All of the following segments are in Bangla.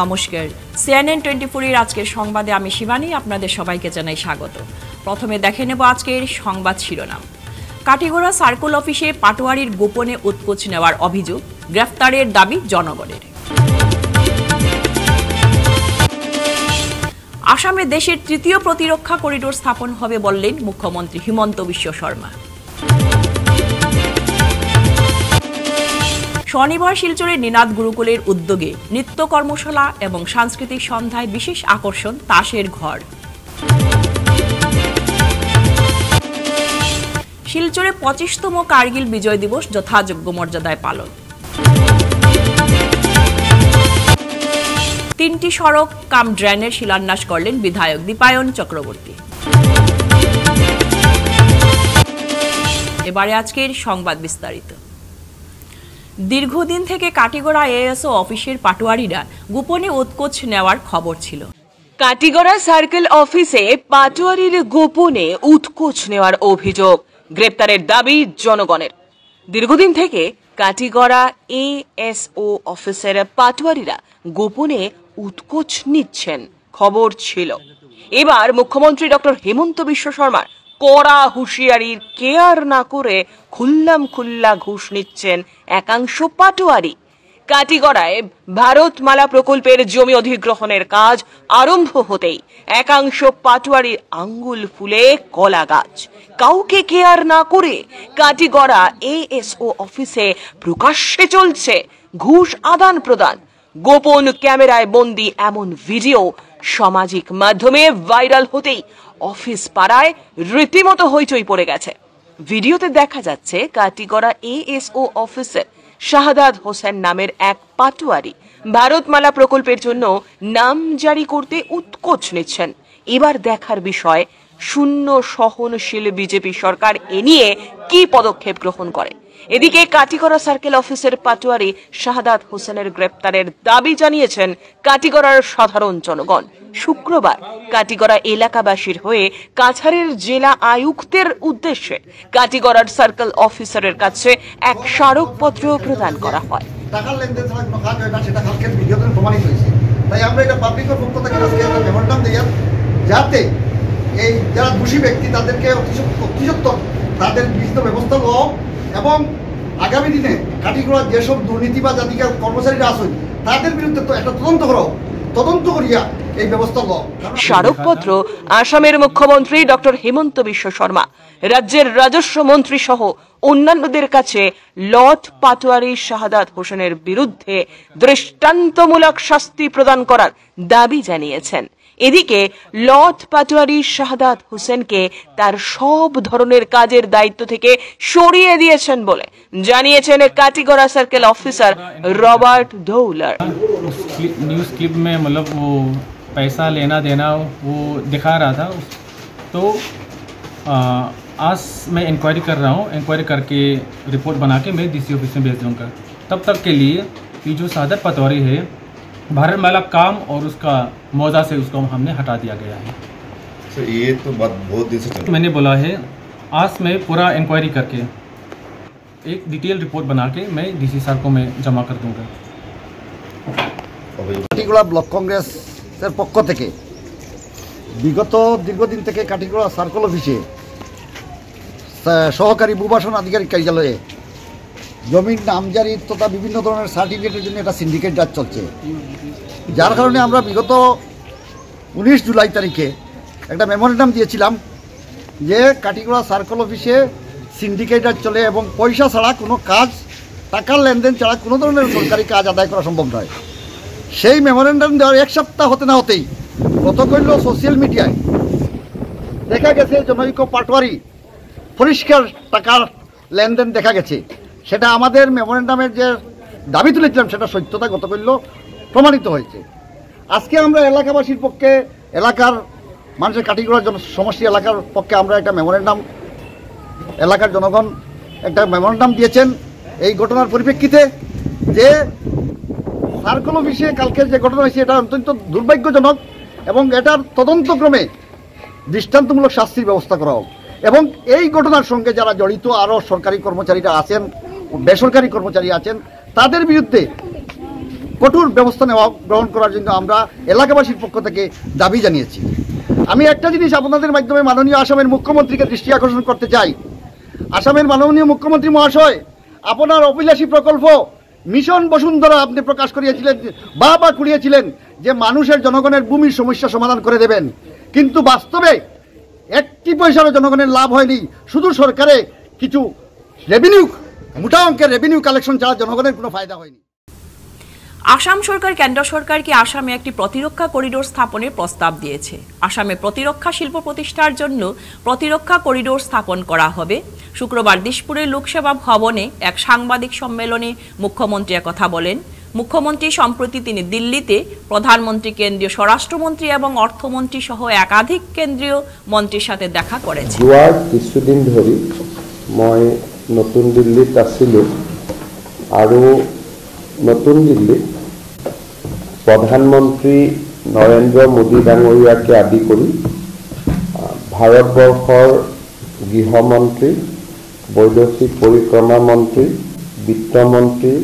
নমস্কার, CNN 24 এর আজকের সংবাদে আমি শিবানী আপনাদের সবাইকে জানাই স্বাগত। প্রথমে দেখে নেব আজকের সংবাদ শিরোনাম। কাটিগড়া সার্কেল অফিসে পাটোয়ারির গোপনে উৎকোচ নেওয়ার অভিযোগ, গ্রেফতারের দাবি জনগণের। আসামে দেশের তৃতীয় প্রতিরক্ষা করিডোর স্থাপন হবে বললেন মুখ্যমন্ত্রী হিমন্ত বিশ্ব শর্মা। শনিবার শিলচরের নিনাদ গুরুকুলের উদ্যোগে নৃত্য কর্মশালা এবং সাংস্কৃতিক সন্ধ্যায় বিশেষ আকর্ষণ তাসের ঘর। শিলচরে 25তম কার্গিল বিজয় দিবস যথাযোগ্য মর্যাদায় পালন। 3টি সড়ক কাম ড্রেনের শিলান্যাস করলেন বিধায়ক দীপায়ন চক্রবর্তী। এবারে আজকের সংবাদ বিস্তারিত। দীর্ঘদিন থেকে কাটিগড়া এএসও অফিসের পাটোয়ারিরা গোপনে উৎকোচ নেওয়ার খবর ছিল। কাটিগড়া সার্কেল অফিসে পাটোয়ারির গোপনে উৎকোচ নেওয়ার অভিযোগ, গ্রেপ্তারের দাবি জনগণের। দীর্ঘদিন থেকে কাটিগড়া এএসও অফিসের পাটোয়ারিরা গোপনে উৎকোচ নিচ্ছেন খবর ছিল। এবার মুখ্যমন্ত্রী ডক্টর হিমন্ত বিশ্ব শর্মার কড়া হুঁশিয়ারির কেয়ার না করে খুল্লা ঘুষ নিচ্ছেন একাংশ পাটোয়ারি। কাটিগড়ায় ভারতমালা প্রকল্পের জমি অধিগ্রহণের কাজ আরম্ভ হতেই একাংশ পাটোয়ারির আঙ্গুল ফুলে কলা গাছ। কাউকে কেয়ার না করে কাটিগড়া এএসও অফিসে প্রকাশ্যে চলছে ঘুষ আদান প্রদান। গোপন ক্যামেরায় বন্দী এমন ভিডিও সামাজিক মাধ্যমে ভাইরাল হতেই অফিস পাড়ায় রীতিমতো হইচই পড়ে গেছে। ভিডিওতে দেখা যাচ্ছে কাটিগড়া এএসও অফিসের শাহাদাত হোসেন নামের এক পাটোয়ারি ভারতমালা প্রকল্পের জন্য নাম জারি করতে উৎকোচ নিচ্ছেন। এবার দেখার বিষয় শূন্য সহনশীল বিজেপি সরকার এ নিয়ে কি পদক্ষেপ গ্রহণ করে। এদিকে কাটিগড়া সার্কেল অফিসের পাটোয়ারি শাহাদাত হোসেনের গ্রেপ্তারের দাবি জানিয়েছেন কাটিগড়ার সাধারণ জনগণ। শুক্রবার কাটিগড়া এলাকাবাসীর হয়ে কাছাড়ের জেলা আয়ুক্তের উদ্দেশ্যে কাটিগড়ার সার্কেল অফিসারের কাছে এক স্মারকপত্র প্রদান করা হয়। টাকার লেনদেন ছাড়া কোনো কাজ হয় না, সেটা কালকের ভিডিওতে প্রমাণিত হয়েছে। তাই আমরা এটা পাবলিকের পক্ষ থেকে আজকে একটা মেমোরেন্ডাম দিই, যাতে এই যারা দোষী ব্যক্তি তাদেরকে অতিসত্বর তাদের বিহিত ব্যবস্থা লও এবং আগামী দিনে কাটিগড়ার যেসব দুর্নীতিবাজ জাতিকার কর্মচারীরা আছেন তাদের বিরুদ্ধে তো একটা তদন্ত করিয়া এই ব্যবস্থা লও। স্মারকপত্র আসামের মুখ্যমন্ত্রী ডক্টর হিমন্ত বিশ্ব শর্মা, রাজ্যের রাজস্ব মন্ত্রী সহ অন্যান্যদের কাছে লট পাটোয়ারি শাহাদাত হোসেনের বিরুদ্ধে দৃষ্টান্তমূলক শাস্তি প্রদান করার দাবি জানিয়েছেন। এদিকে লট পাটোয়ারি শাহাদাত হোসেনকে তার সব ধরনের কাজের দায়িত্ব থেকে সরিয়ে দিয়েছেন বলে জানিয়েছেন Katigorah circle officer Robert Doular. News clip में मतलब वो पैसा लेना देना वो दिखा रहा था, तो आज मैं इंक्वायरी कर रहा हूँ। इंक्वायरी करके रिपोर्ट बना के मैं डीसी ऑफिस में भेज दूँगा। तब तक के लिए ये जो शाहादात पाटोवारी है, भारतमाला काम और उसका मौजा से उसको हमने हटा दिया गया है। सर ये तो बात बहुत दिन से चल मैंने बोला है आज मैं पूरा इंक्वायरी करके एक डिटेल रिपोर्ट बना के मैं डीसी साहब को मैं जमा कर दूँगा। কাটিগড়া ব্লক কংগ্রেসের পক্ষ থেকে বিগত দীর্ঘদিন থেকে কাটিগড়া সার্কেল অফিসে সহকারী ভূবাসন আধিকারিক কার্যালয়ে জমির নামজারি তথা বিভিন্ন ধরনের সার্টিফিকেটের জন্য একটা সিন্ডিকেট কাজ চলছে, যার কারণে আমরা বিগত 19 জুলাই তারিখে একটা মেমোরেন্ডাম দিয়েছিলাম যে কাটিগড়া সার্কেল অফিসে সিন্ডিকেট কাজ চলে এবং পয়সা ছাড়া কোনো কাজ, টাকার লেনদেন ছাড়া কোনো ধরনের সরকারি কাজ আদায় করা সম্ভব নয়। সেই মেমোরেন্ডাম দেওয়ার এক সপ্তাহ হতে না হতেই গতকাল সোশ্যাল মিডিয়ায় দেখা গেছে জনৈক পাটোয়ারি পরিষ্কার টাকার লেনদেন দেখা গেছে। সেটা আমাদের মেমোরেন্ডামের যে দাবি তুলেছিলাম সেটা সত্যতা গতকাল প্রমাণিত হয়েছে। আজকে আমরা এলাকাবাসীর পক্ষে, এলাকার মানুষের কাটিগড়ার সমষ্টি এলাকার পক্ষে আমরা একটা মেমোরেন্ডাম, এলাকার জনগণ একটা মেমোরেন্ডাম দিয়েছেন এই ঘটনার পরিপ্রেক্ষিতে যে সার্কেল অফিসে কালকের যে ঘটনা হয়েছে এটা অত্যন্ত দুর্ভাগ্যজনক এবং এটার তদন্তক্রমে দৃষ্টান্তমূলক শাস্তির ব্যবস্থা করা হোক এবং এই ঘটনার সঙ্গে যারা জড়িত আরও সরকারি কর্মচারীরা আছেন, বেসরকারি কর্মচারী আছেন, তাদের বিরুদ্ধে কঠোর ব্যবস্থা গ্রহণ করার জন্য আমরা এলাকাবাসীর পক্ষ থেকে দাবি জানিয়েছি। আমি একটা জিনিস আপনাদের মাধ্যমে মাননীয় আসামের মুখ্যমন্ত্রীকে দৃষ্টি আকর্ষণ করতে চাই। আসামের মাননীয় মুখ্যমন্ত্রী মহাশয়, আপনার অভিলাষী প্রকল্প মিশন বসুন্ধরা আপনি প্রকাশ করিয়েছিলেন বা কুড়িয়েছিলেন যে মানুষের জনগণের ভূমির সমস্যা সমাধান করে দেবেন, কিন্তু বাস্তবে একটি পয়সারও জনগণের লাভ হয়নি। শুধু সরকারে কিছু রেভিনিউ, মোটা অঙ্কের রেভিনিউ কালেকশন ছাড়া জনগণের কোনো ফায়দা হয়নি। আসাম সরকার কেন্দ্র সরকারকে আসামে একটি প্রতিরক্ষা করিডোর স্থাপনের প্রস্তাব দিয়েছে। আসামে প্রতিরক্ষা শিল্প প্রতিষ্ঠার জন্য প্রতিরক্ষা করিডোর স্থাপন করা হবে। শুক্রবার দিশপুরের লোকসেবা ভবনে এক সাংবাদিক সম্মেলনে মুখ্যমন্ত্রী কথা বলেন। মুখ্যমন্ত্রী সম্প্রতি তিনি দিল্লিতে প্রধানমন্ত্রী, কেন্দ্রীয় স্বরাষ্ট্রমন্ত্রী এবং অর্থমন্ত্রী সহ একাধিক কেন্দ্রীয় মন্ত্রীর সাথে দেখা করেছেন। যোৱা কিছুদিন ধৰি মই নতুন দিল্লীত আছিলোঁ আৰু নতুন দিল্লীত প্ৰধানমন্ত্ৰী নৰেন্দ্ৰ মোদী ডাঙৰীয়াকে আদি কৰি ভাৰতবৰ্ষৰ গৃহমন্ত্ৰী, বৈদেশিক পৰিক্ৰমা মন্ত্ৰী, বিত্তমন্ত্ৰী,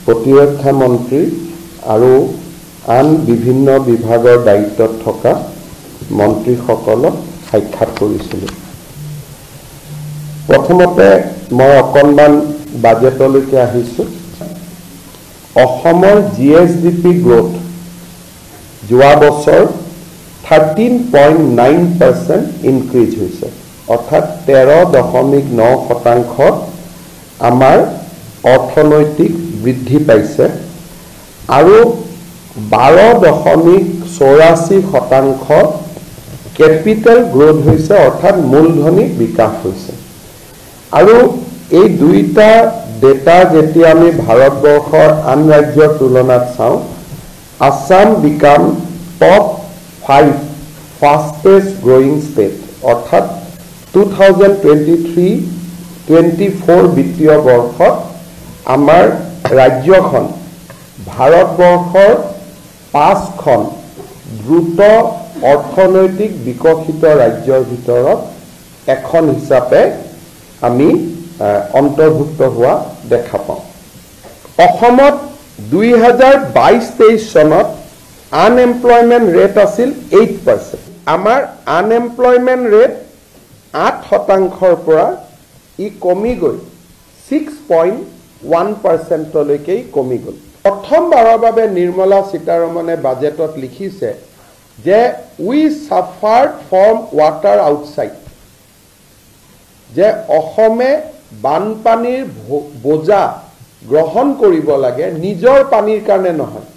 প্ৰতিৰক্ষা মন্ত্ৰী আৰু আন বিভিন্ন বিভাগৰ দায়িত্বত থকা মন্ত্ৰীসকলক সাক্ষাৎ কৰিছিলোঁ। প্ৰথমতে মই অকণমান বাজেটলৈকে আহিছোঁ। অসমৰ GSDP গ্ৰোথ যোৱা বছৰ 13.9% ইনক্ৰিজ হৈছে, অৰ্থাৎ 13.9% আমাৰ অৰ্থনৈতিক বৃদ্ধি পাইছে আৰু 12.84% কেপিটেল গ্ৰোথ হৈছে, অৰ্থাৎ মূলধনী বিকাশ হৈছে। আৰু এই দুইটা ডেটা যেতিয়া আমি ভাৰতবৰ্ষৰ আন ৰাজ্যৰ তুলনাত চাওঁ, Assam become top 5 fastest growing state, অৰ্থাৎ 2023-24 বিত্তীয় বৰ্ষত আমাৰ ৰাজ্যখন ভাৰতবৰ্ষৰ 5খন দ্ৰুত অৰ্থনৈতিক বিকশিত ৰাজ্যৰ ভিতৰত এখন হিচাপে আমি অন্তৰ্ভুক্ত হোৱা দেখা পাওঁ। অসমত 2022-23 চনত আনএমপ্লয়মেণ্ট ৰেট আছিল 8%। আমাৰ আনএমপ্লয়মেণ্ট ৰেট 8%ৰ পৰা ই কমি গৈ 6.1%লৈকে কমি গ'ল। প্ৰথমবাৰৰ বাবে নিৰ্মলা সীতাৰমণে বাজেটত লিখিছে যে উই ছাফাৰ্ড ফ্ৰম ৱাটাৰ আউটছাইড, যে অসমে বানপানীৰ বোজা গ্ৰহণ কৰিব লাগে, নিজৰ পানীৰ কাৰণে নহয়,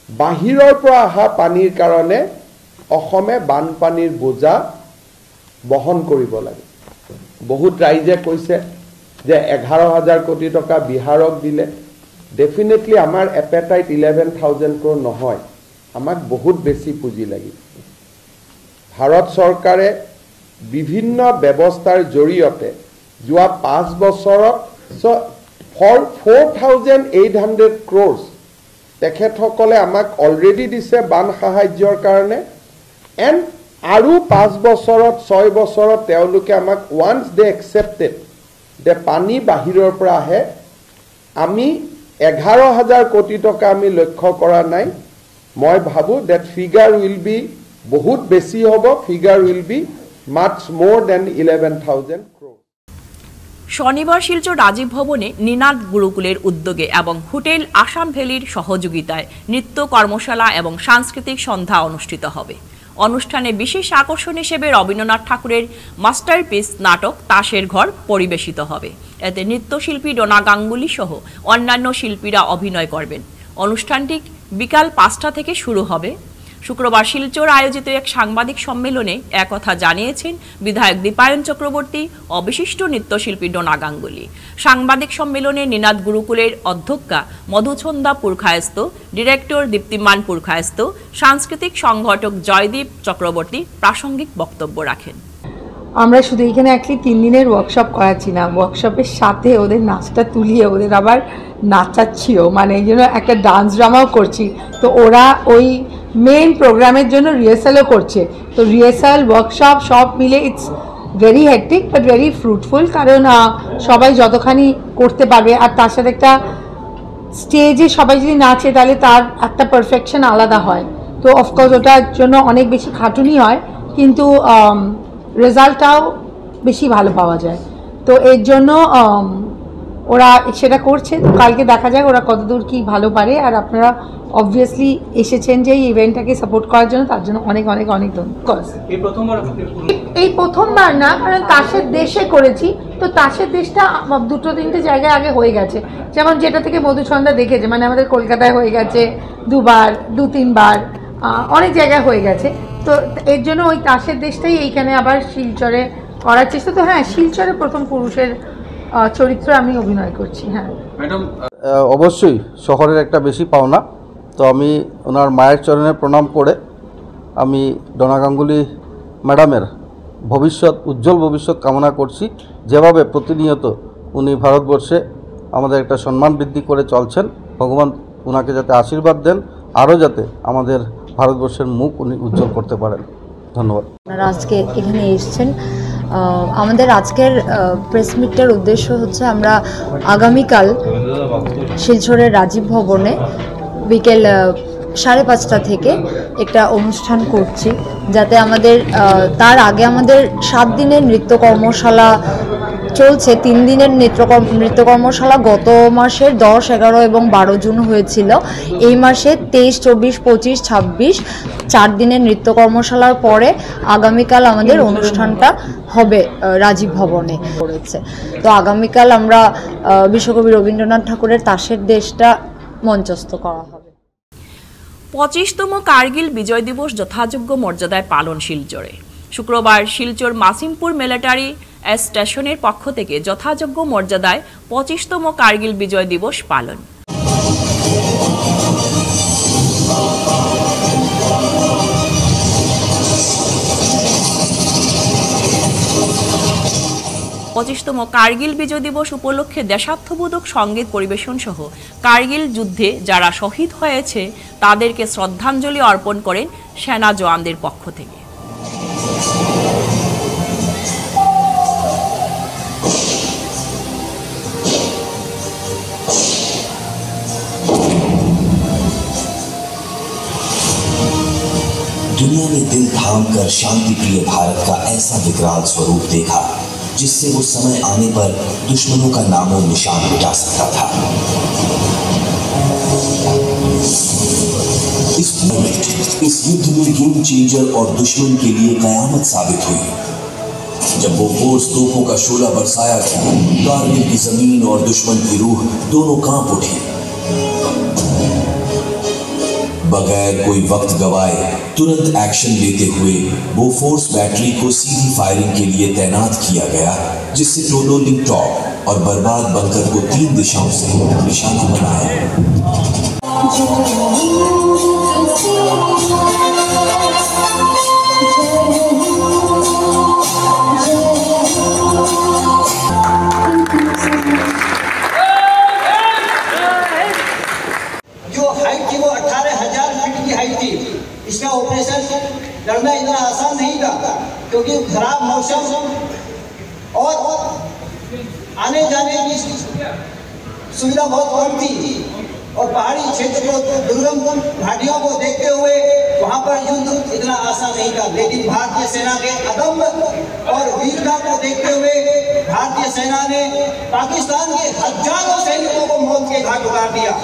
বাহিৰৰ পৰা অহা পানীৰ কাৰণে অসমে বানপানীৰ বোজা বহন কৰিব লাগে। বহুত ৰাইজে কৈছে যে 11,000 কোটি টকা বিহাৰক দিলে। ডেফিনেটলি আমাৰ এপেটাইট 11,000 crore নহয়, আমাক বহুত বেছি পুঁজি লাগিব। ভাৰত চৰকাৰে বিভিন্ন ব্যৱস্থাৰ জৰিয়তে যোৱা 5 বছৰত 4,800 crores তেখেতসকলে আমাক অলৰেডি দিছে বান সাহায্যৰ কাৰণে, এণ্ড আৰু 5 বছৰত 6 বছৰত তেওঁলোকে আমাক ওৱান্স দে একচেপ্টেড যে পানী বাহিৰৰ পৰা আহে, আমি 11,000 কোটি টকা আমি লক্ষ্য কৰা নাই। মই ভাবোঁ ডেট ফিগাৰ উইল বি বহুত বেছি হ'ব, ফিগাৰ উইল বি মাচ মোৰ দেন 11,000 crore। শনিবার শিলচর রাজীব ভবনে নিনাদ গুরুকুলের উদ্যোগে এবং হোটেল আসাম ভ্যালির সহযোগিতায় নৃত্য কর্মশালা এবং সাংস্কৃতিক সন্ধ্যা অনুষ্ঠিত হবে। অনুষ্ঠানে বিশেষ আকর্ষণ হিসেবে রবীন্দ্রনাথ ঠাকুরের মাস্টারপিস নাটক তাসের ঘর পরিবেশিত হবে। এতে নৃত্যশিল্পী ডোনা গাঙ্গুলি সহ অন্যান্য শিল্পীরা অভিনয় করবেন। অনুষ্ঠানটি বিকাল 5টা থেকে শুরু হবে। শুক্রবার শিলচর আয়োজিত এক সাংবাদিক সম্মেলনে একথা জানিয়েছেন বিধায়ক দীপায়ন চক্রবর্তী ও বিশিষ্ট নৃত্যশিল্পী ডোনা গাঙ্গুলি। সাংবাদিক সম্মেলনে নিনাদ গুরুকুলের অধ্যক্ষা মধুছন্দা পুরখায়স্ত, ডিরেক্টর দীপ্তিমান পুরখায়স্ত, সাংস্কৃতিক সংগঠক জয়দীপ চক্রবর্তী প্রাসঙ্গিক বক্তব্য রাখেন। আমরা শুধু এখানে অ্যাকচুয়ালি 3 দিনের ওয়ার্কশপ করাচ্ছি না, ওয়ার্কশপের সাথে ওদের নাচটা তুলিয়ে ওদের আবার নাচাচ্ছিও, মানে এই জন্য একটা ডান্স ড্রামাও করছি। তো ওরা ওই মেন প্রোগ্রামের জন্য রিহার্সালও করছে। তো রিহার্সাল ওয়ার্কশপ সব মিলে it's very hectic but very fruitful, কারণ সবাই যতখানি করতে পারবে। আর তার সাথে একটা স্টেজে সবাই যদি নাচে তাহলে তার একটা পারফেকশন আলাদা হয়, তো অফকোর্স ওটার জন্য অনেক বেশি খাটুনি হয়, কিন্তু রেজাল্টটাও বেশি ভালো পাওয়া যায়। তো এর জন্য ওরা সেটা করছে, তো কালকে দেখা যাক ওরা কতদূর কি ভালো পারে। আর আপনারা অবভিয়াসলি এসেছেন যে এই ইভেন্টটাকে সাপোর্ট করার জন্য, তার জন্য অনেক অনেক অনেক ধন্যবাদ। এই প্রথমবার না, কারণ তাসের দেশে করেছি, তো তাসের দেশটা 2-3টে জায়গায় আগে হয়ে গেছে, যেমন যেটা থেকে মধুসন্ধ্যা দেখেছে, মানে আমাদের কলকাতায় হয়ে গেছে 2বার 2-3বার, অনেক জায়গায় হয়ে গেছে। তো এর জন্য ওই তাসের দেশটাই এইখানে আবার শিলচরে করার চেষ্টা। তো হ্যাঁ, শিলচরে প্রথম পুরুষের চরিত্র আমি অভিনয় করছি। হ্যাঁ ম্যাডাম, অবশ্যই শহরের একটা বেশি পাওনা, তো আমি ওনার মায়ের চরণে প্রণাম করে আমি ডোনা গাঙ্গুলি ম্যাডামের ভবিষ্যৎ, উজ্জ্বল ভবিষ্যৎ কামনা করছি। যেভাবে প্রতিনিয়ত উনি ভারতবর্ষে আমাদের একটা সম্মান বৃদ্ধি করে চলছেন, ভগবান ওনাকে যাতে আশীর্বাদ দেন, আরও যাতে আমাদের ভারতবর্ষের মুখ উনি উজ্জ্বল করতে পারেন। ধন্যবাদ। আপনারা আজকে এখানে এসেছেন। আমাদের আজকের প্রেস মিটটার উদ্দেশ্য হচ্ছে আমরা আগামীকাল শিলচরের রাজীব ভবনে বিকেল 5:30 থেকে একটা অনুষ্ঠান করছি, যাতে আমাদের তার আগে আমাদের 7 দিনের নৃত্য কর্মশালা চলছে। 3 দিনের নৃত্য কর্মশালা গত মাসের 10, 11 এবং 12 জুন হয়েছিল। এই মাসে 23, 24, 25, 26 4 দিনের নৃত্য কর্মশালার পরে আগামীকাল আমাদের অনুষ্ঠানটা হবে রাজীব ভবনে করেছে। তো আগামীকাল আমরা বিশ্বকবি রবীন্দ্রনাথ ঠাকুরের তাসের দেশটা মঞ্চস্থ করা হবে। 25তম কার্গিল বিজয় দিবস যথাযোগ্য মর্যাদায় পালন শিলচরে। শুক্রবার শিলচর মাসিমপুর মিলিটারি স্টেশনের পক্ষ থেকে যথাযোগ্য মর্যাদায় 25তম কার্গিল বিজয় দিবস পালন। পঁচিশতম কার্গিল বিজয় দিবস উপলক্ষে দেশাত্মবোধক সঙ্গীত পরিবেশন সহ কার্গিল যুদ্ধে যারা শহীদ হয়েছে তাদেরকে শ্রদ্ধাঞ্জলি অর্পণ করেন সেনা জওয়ানদের পক্ষ থেকে। दुनिया ने दिल थाम कर शांति प्रिय भारत का ऐसा विकराल स्वरूप देखा जिससे वो समय आने पर दुश्मनों का नामो निशान मिटा सकता था। इस युद्ध में गेम चेंजर और दुश्मन के लिए कयामत साबित हुई जब वो फोर्स तोपों का शोला बरसाया गया। कारगिल की जमीन और दुश्मन की रूह दोनों कांप उठी। बगैर कोई वक्त गवाए तुरंत एक्शन लेते हुए बोफोर्स बैटरी को सीधी फायरिंग के लिए तैनात किया गया, जिससे टोलो लिंक टॉप और बर्बाद बंकर को 3 दिशाओं से निशाना बनाया। जो हाइट थी वो 18,000 फीट की हाइट थी। इसका ऑपरेशन करना इतना आसान नहीं था, क्योंकि खराब मौसम और आने जाने की सुविधा बहुत कम थी और पहाड़ी क्षेत्र को, दुर्गम घाटियों को देखते हुए वहां पर युद्ध इतना आसान नहीं था। लेकिन भारतीय सेना के अदम्य और वीरता को देखते हुए भारतीय सेना ने पाकिस्तान के हजारों सैनिकों को मौत के घाट उतार दिया।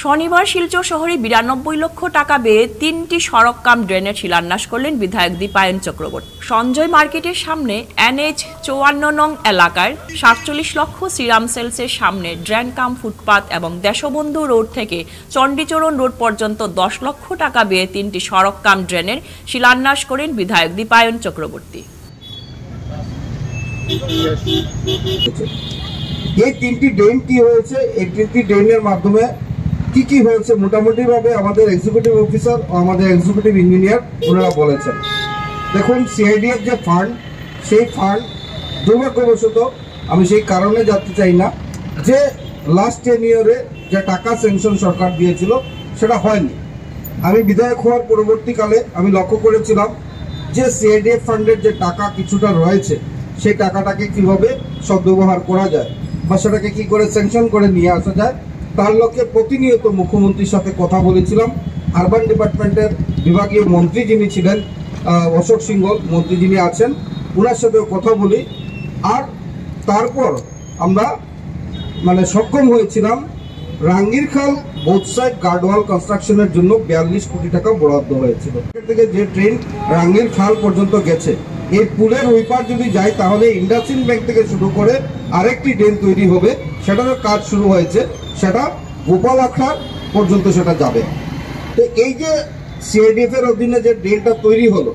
শনিবার শিলচর শহরে 92 লক্ষ টাকা ব্যয়ে 3টি সড়ক কাম ড্রেনের শিলান্যাস করলেন বিধায়ক দীপায়ন চক্রবর্তী। সঞ্জয় মার্কেটের সামনে NH 54 নং এলাকার 47 লক্ষ শ্রীরাম সেলসের সামনে ড্রেন কাম ফুটপাত এবং দেশবন্ধু রোড থেকে চণ্ডীচরণ রোড পর্যন্ত 10 লক্ষ টাকা ব্যয়ে 3টি সড়ক কাম ড্রেনের শিলান্যাস করেন বিধায়ক দীপায়ন চক্রবর্তী। এই 3টি ড্রেন কি হয়েছে, এই 3টি ড্রেনের মাধ্যমে কি কি হয়েছে মোটামুটিভাবে আমাদের এক্সিকিউটিভ অফিসার ও আমাদের এক্সিকিউটিভ ইঞ্জিনিয়ার ওনারা বলেছেন। দেখুন, সিআইডিএফ যে ফান্ড, সেই ফান্ড দুর্ভাগ্যবশত আমি সেই কারণে যেতে চাই না যে লাস্ট 10 ইয়ারে যে টাকা স্যাংশন সরকার দিয়েছিল সেটা হয়নি। আমি বিধায়ক হওয়ার পরবর্তীকালে আমি লক্ষ্য করেছিলাম যে সিআইডিএফ ফান্ডের যে টাকা কিছুটা রয়েছে সেই টাকাটাকে কিভাবে সদ্ব্যবহার করা যায়। বা সেটাকে কি করে স্যাংশন করে নিয়ে আসা যায় তার লক্ষ্যে প্রতিনিয়ত মুখ্যমন্ত্রীর সাথে কথা বলেছিলাম। আরবান ডিপার্টমেন্টের বিভাগীয় মন্ত্রী যিনি ছিলেন অশোক সিংহল মন্ত্রী যিনি আছেন ওনার সাথেও কথা বলি। আর তারপর আমরা সক্ষম হয়েছিলাম রাঙ্গির খাল বোথ সাইড গার্ডওয়াল কনস্ট্রাকশনের জন্য 42 কোটি টাকা বরাদ্দ হয়েছিল। থেকে যে ট্রেন রাঙ্গির খাল পর্যন্ত গেছে এই পুলের ওই পার যদি যায় তাহলে ইন্ডাসইন্ড ব্যাংক থেকে শুরু করে আরেকটি ড্রেন তৈরি হবে, সেটারও কাজ শুরু হয়েছে, সেটা গোপাল আখড়া পর্যন্ত সেটা যাবে। তো এই যে সিআইডিএফ এর অধীনে যে ড্রেনটা তৈরি হলো,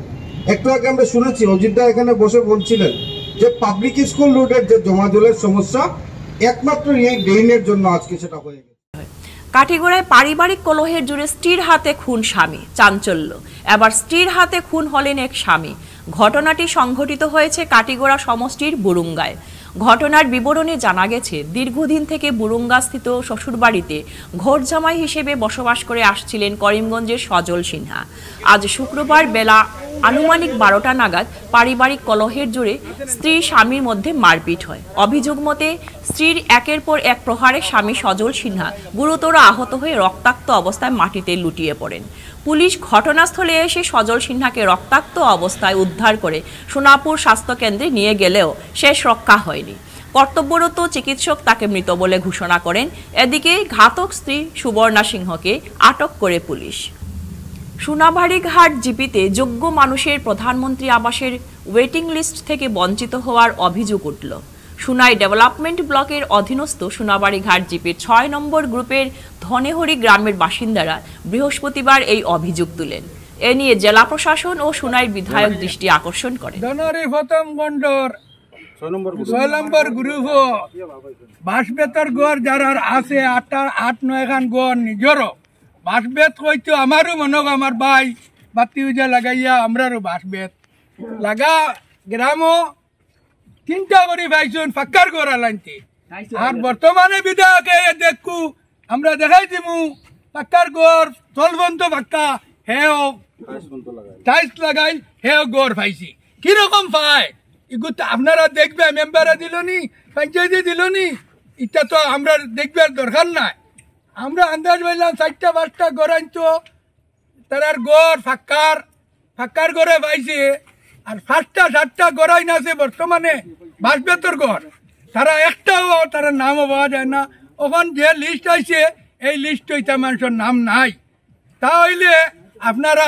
একটু আগে আমরা শুনেছি অজিতদা এখানে বসে বলছিলেন যে পাবলিক স্কুল রোডের যে জমা জলের সমস্যা একমাত্র এই ড্রেনের জন্য আজকে সেটা হয়ে গেছে। কাঠিগড়ায় পারিবারিক কলহের জুড়ে স্ত্রীর হাতে খুন স্বামী, চাঞ্চল্য। এবার স্ত্রীর হাতে খুন হলেন এক স্বামী। ঘটনাটি সংঘটিত হয়েছে কাটিগড়া সমষ্টির বুরুঙ্গায়। ঘটনার বিবরণে জানা গেছে দীর্ঘদিন থেকে বুরুঙ্গাস্থিত শ্বশুরবাড়িতে ঘরজামাই হিসেবে বসবাস করে আসছিলেন করিমগঞ্জের সজল সিনহা। আজ শুক্রবার বেলা আনুমানিক 12টা নাগাদ পারিবারিক কলহের জোরে স্ত্রী স্বামীর মধ্যে মারপিট হয়। অভিযোগ মতে স্ত্রীর একের পর এক প্রহারে স্বামী সজল সিনহা গুরুতর আহত হয়ে রক্তাক্ত অবস্থায় মাটিতে লুটিয়ে পড়েন। পুলিশ ঘটনাস্থলে এসে সজল সিনহাকে রক্তাক্ত অবস্থায় উদ্ধার করে সোনাপুর স্বাস্থ্যকেন্দ্রে নিয়ে গেলেও শেষ রক্ষা হয়নি। কর্তব্যরত চিকিৎসক তাকে মৃত বলে ঘোষণা করেন। এদিকে ঘাতক স্ত্রী সুবর্ণা সিংহকে আটক করে পুলিশ। সোনাবাড়িঘাট জিপিতে যোগ্য মানুষের প্রধানমন্ত্রী আবাসের ওয়েটিং লিস্ট থেকে বঞ্চিত হওয়ার অভিযোগ উঠল। সোনাই ডেভেলপমেন্ট ব্লকের অধীনস্থ সোনাবাড়িঘাট জিপির 6 নম্বর গ্রুপের ধনেহরি গ্রামের বাসিন্দারা বৃহস্পতিবার এই অভিযোগ তুলেন। এ নিয়ে জেলা প্রশাসন ও সোনাইর বিধায়ক দৃষ্টি আকর্ষণ করেন। প্রথম গন্ডর 6 নম্বর গ্রুপ বাসবেতর গড় যারা আছে 8-9 খান গড় নিজরও বাসবেত হইতো আমারও মনক আমার ভাই বাতি উজা লাগাইয়া আমরারও বাসবেত লাগা গ্রামও 3টা করে পাইছুন ফাক্কার গড় আলাইতে। আর বর্তমানে বিধায়কে দেখু আমরা দেখাই দিমু ফাক্কার গড় তলবন্ত ফাক্কা হেও টাইলস লাগাই হেও গড় পাইছি। কিরকম পায় এগুলো আপনারা দেখবে, মেম্বারে দিল নি, পঞ্চায়েতে দিল নি, এটা তো আমরা দেখবার দরকার নাই। আমরা আন্দাজ পাইলাম 4টা-5টা গড় আনতো তার গড় ফাক্কার গড়ে পাইছে। আর 5টা-7টা গড় আইন আছে বর্তমানে বাসবেতর গড়, তারা একটাও তারা নামও পাওয়া যায় না। ওখান যে লিস্ট আইছে এই লিস্ট ওইটা মানুষের নাম নাই। তাহলে আপনারা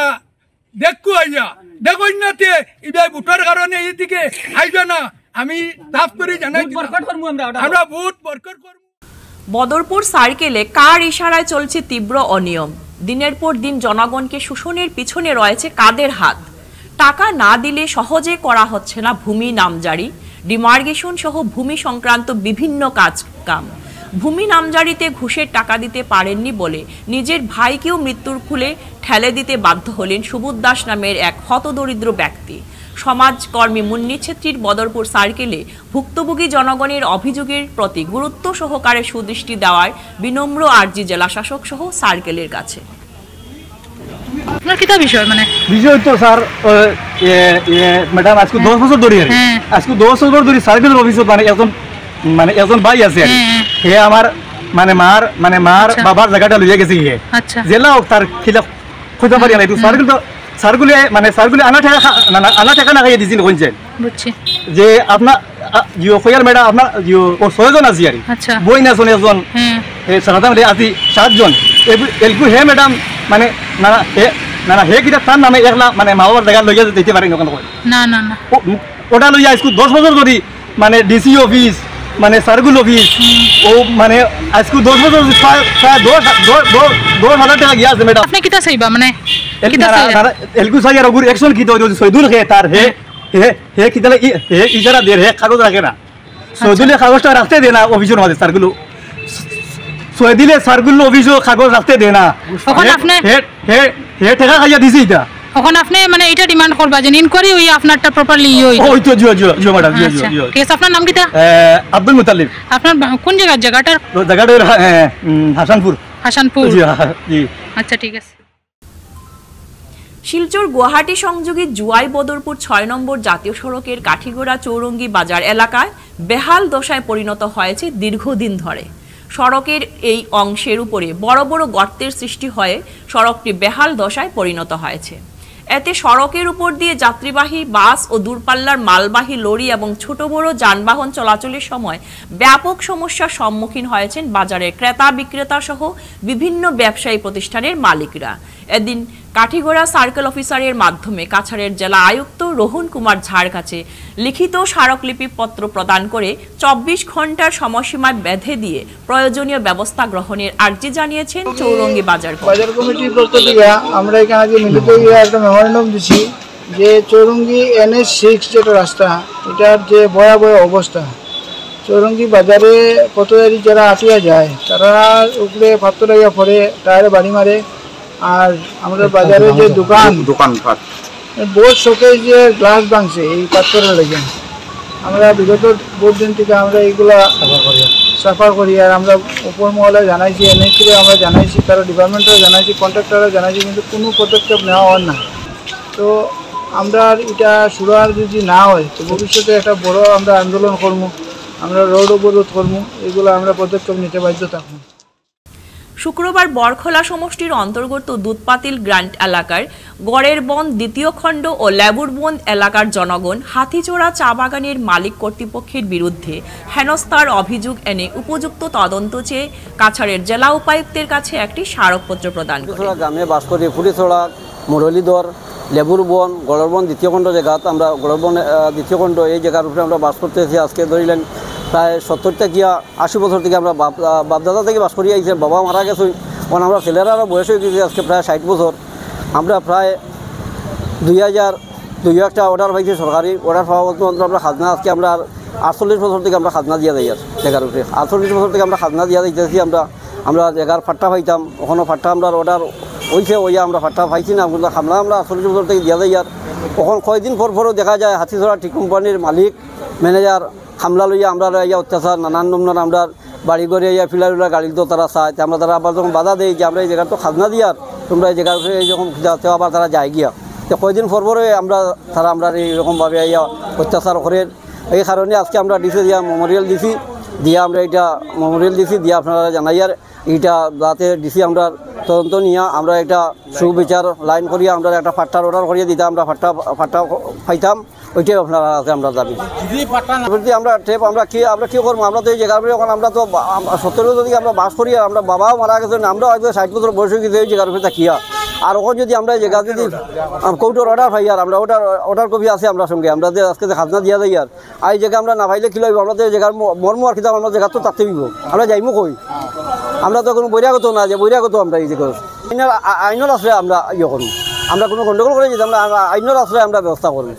দেখু আইয়া দেখুন না তে ইবাই ভোটার কারণে এইদিকে আইবে না, আমি সাফ করে জানাই আমরা ভোট বরকট করব। বদরপুর সার্কেলে কার ইশারায় চলছে তীব্র অনিয়ম। দিনের পর দিন জনগণকে শোষণের পিছনে রয়েছে কাদের হাত। টাকা না দিলে সহজে করা হচ্ছে না ভূমি নামজারি, ডিমার্গেশন সহ ভূমি সংক্রান্ত বিভিন্ন কাম। ভূমি নামজারিতে ঘুষের টাকা দিতে পারেননি বলে নিজের ভাইকেও মৃত্যুর কুলে ঠেলে দিতে বাধ্য হলেন সুবোধ দাস নামের এক হতদরিদ্র ব্যক্তি। সমাজকর্মী মুন্নি ছেত্রীর বদরপুর সার্কেলে ভুক্তভোগী জনগণের অভিযোগের প্রতি গুরুত্ব সহকারে সুদৃষ্টি দেওয়ার বিনম্র আর্জি জেলা শাসক সহ সার্কেলের কাছে। আপনার কিতা বিষয় বিষয় তো স্যার ম্যাডাম আজকে 10 বছর ধরে আজকে 10 বছর ধরে সার্কেলের অফিসে একজন ভাই আছে, হে আমার মার বাবার জায়গাটা লইয়া গেছে গিয়ে জেলা তার খিলাফ খুঁজতে পারি না। সার্কেল তো সার্কুলে আনা টাকা না খাইয়ে দিয়েছিল কোনছেন যে আপনার ফয়াল ম্যাডাম আপনার 6 জন আছে আর বই না শোনে একজন আছি 7 জন এলকু হে ম্যাডাম হে কিটা তার নামে 1 লাখ মা বাবার জায়গা লইয়া দিতে পারি না ওটা লইয়া আজকে 10 বছর ধরে ডিসি অফিস সার্কুল অফিস ও আজকে 10 বছর 10,000 টাকা গিয়া আছে ম্যাডাম। আপনি কিতা চাইবা এলকু সাইয়ার ওগুর অ্যাকশন কি তো সৈদুল হে তার হে কিতালে হে ইজারা দে হে কাগজ রাখে না, সৈদুলে কাগজটা রাখতে দে না অফিসের মধ্যে সার্কুল সৈদিলে সার্কুল অফিসও কাগজ রাখতে দে না। তখন আপনি হে টাকা খাইয়া দিছি এটা তখন আপনি এটা ডিমান্ড করবা যে ইনকোয়ারি হই আপনারটা প্রপারলি ওই তো জিও ম্যাডাম জিও ঠিক আছে। আপনার নাম কিতা? আব্দুল মুতালিব। আপনার কোন জায়গাটার? হাসানপুর। হাসানপুর জি। আচ্ছা ঠিক আছে। শিলচর গুয়াহাটি সংযোগী জুয়াই বদরপুর ৬ নম্বর জাতীয় সড়কের কাঠিগোড়া চৌরঙ্গি বাজার এলাকায় বেহাল দশায় পরিণত হয়েছে দীর্ঘদিন ধরে। সড়কের এই অংশের উপরে বড় বড় গর্তের সৃষ্টি হয়ে সড়কটি বেহাল দশায় পরিণত হয়েছে। এতে সড়কের উপর দিয়ে যাত্রীবাহী বাস ও দূরপাল্লার মালবাহী লরি এবং ছোট বড় যানবাহন চলাচলের সময় ব্যাপক সমস্যার সম্মুখীন হয়েছেন বাজারের ক্রেতা বিক্রেতা সহ বিভিন্ন ব্যবসায়ী প্রতিষ্ঠানের মালিকরা। এদিন কাঠিগোড়া সার্কেল অফিসারের মাধ্যমে কাছাড়ের জেলা আয়ুক্ত রোহন কুমার ঝাড় কাছে লিখিত স্মারকলিপি পত্র প্রদান করে ২৪ ঘন্টার সময়সীমায় বেঁধে দিয়ে প্রয়োজনীয় ব্যবস্থা গ্রহণের আর্জি জানিয়েছেন চৌরঙ্গি বাজার কমিটির পক্ষ থেকে আমরা এখানে আজকে মিলিত হয়ে একটা মেমোরেন্ডাম দিচ্ছি যে চৌরঙ্গি NH6 যেটা রাস্তা, এটার যে ভয়াবহ অবস্থা, চৌরঙ্গি বাজারে পথচারী যারা আটিয়া যায় তারা উপরে পাথর লাগিয়া পড়ে, টায়ারে বাড়ি মারে। আর আমাদের বাজারে যে দোকানপাট বোর্ড শোকে যে গ্লাস ভাঙছে এই পাথরের লেগে, আমরা বিগত বহুত দিন থেকে আমরা এইগুলা সাফা করি। আর আমরা উপর মহলে জানাইছি, NH3 আমরা জানাইছি, তারা ডিপার্টমেন্টও জানাইছি, কন্ট্রাক্টরও জানাইছি, কিন্তু কোনো পদক্ষেপ নেওয়া হয় না। তো আমরা এটা শুরু যদি না হয় তো ভবিষ্যতে একটা বড় আমরা আন্দোলন করবো, আমরা রোড অবরোধ করবো, এগুলো আমরা পদক্ষেপ নিতে বাধ্য থাকবো। শুক্রবার বরখোলা সমষ্টির অন্তর্গত দুধপাতিল গ্রান্ট এলাকার গড়ের বন দ্বিতীয় খণ্ড ও লেবুর বন এলাকার জনগণ হাতিচোড়া চা বাগানের মালিক কর্তৃপক্ষের বিরুদ্ধে হেনস্থার অভিযোগ এনে উপযুক্ত তদন্ত চেয়ে কাছাড়ের জেলা উপায়ুক্তের কাছে একটি স্মারকপত্র প্রদান করে। গ্রামে বাস করি ফুলিছড়া, মুরলীধর, লেবুর বন, গড়ের বন দ্বিতীয় খণ্ড জায়গাত আমরা গড়ের বন দ্বিতীয় খণ্ড এই জায়গার উপরে আমরা বাস করতেছি। আজকে ধরিলেন প্রায় ৭০ থেকে ৮০ বছর থেকে আমরা বাপদাদা থেকে বাস করি আইছে। বাবা মারা গেছে, কারণ আমরা ছেলেরা বয়স হয়ে গেছে আজকে প্রায় ৬০ বছর। আমরা প্রায় ২০০১টা অর্ডার পাইছি, সরকারি অর্ডার পাওয়া মাত্র আমরা খাজনা আজকে আমরা ৪৮ বছর থেকে আমরা খাজনা দিয়া যাই আর জায়গার উপরে ৪৮ বছর থেকে আমরা খাজনা দিয়া যাইতেছি। আমরা জায়গার ফাট্টা পাইতাম, ওখানে ফাট্টা আমরা অর্ডার হয়েছে, ওইয়া আমরা ফাট্টা পাইছি না, কিন্তু খামলা আমরা ৪৮ বছর থেকে দিয়া যাই। আর ওখানে কয়েকদিন পরও দেখা যায় হাতিছড়া টি কোম্পানির মালিক ম্যানেজার হামলা লইয়া আমরা ইয়া অত্যাচার নানান নমুনার আমরা বাড়ি করে ইয়া ফিলার গাড়ি তো তারা চায়, আমরা তারা আবার যখন বাধা দেয় যে আমরা এই জায়গার তো খাজনা দিয়ার, তোমরা এই জায়গার উপরে যখন যাতে আবার তারা যায় গিয়া তো কয়েকদিন পরে আমরা এইরকমভাবে ইয়া অত্যাচার করে। এই কারণে আজকে আমরা ডিসি দিয়া মেমোরিয়াল দিছি, দিয়া আমরা এটা মেমোরিয়াল দিছি, দিয়া আপনারা জানাইয়ার এইটা যাতে ডিসি আমরা তদন্ত নিয়ে আমরা একটা সুবিচার লাইন করিয়া আমরা একটা ফাট্টার অর্ডার করিয়ে দিতাম, আমরা ফাট্টা পাইতাম, ওইটাই আপনারা আমরা দাবি। আমরা কি করবো, আমরা তো এই জায়গার উপরে এখন আমরা তো ৭০ বছর থেকে আমরা বাস করি, আর আমরা বাবাও মারা গেছে, আমরা হয়তো ৬০ বছর বয়স হয়ে গেছে এই জায়গার উপরে থাকিয়া। আর ওখানে যদি আমরা এই জায়গা যদি কোর্টের অর্ডার পাই, আর আমরা অর্ডার কপি আছে আমরা সঙ্গে, আমরা যে আজকে খাজনা দিয়া যাই। আর এই জায়গা আমরা না পাইলে কি লাগবে, আমরা তো এই জায়গার মর্ম আর কিতাব আমরা জায়গা তো থাকতে দিব, আমরা যাইমো কই, আমরা তো কোনো বৈরাগত না যে বৈরাগত আমরা এই জায়গা আইনের আশ্রয় আমরা ইয়ে করবো, আমরা কোনো গন্ডগোল করে যেতে আমরা আইনের আশ্রয় আমরা ব্যবস্থা করবো।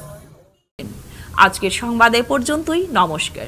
আজকের সংবাদ এ পর্যন্তই, নমস্কার।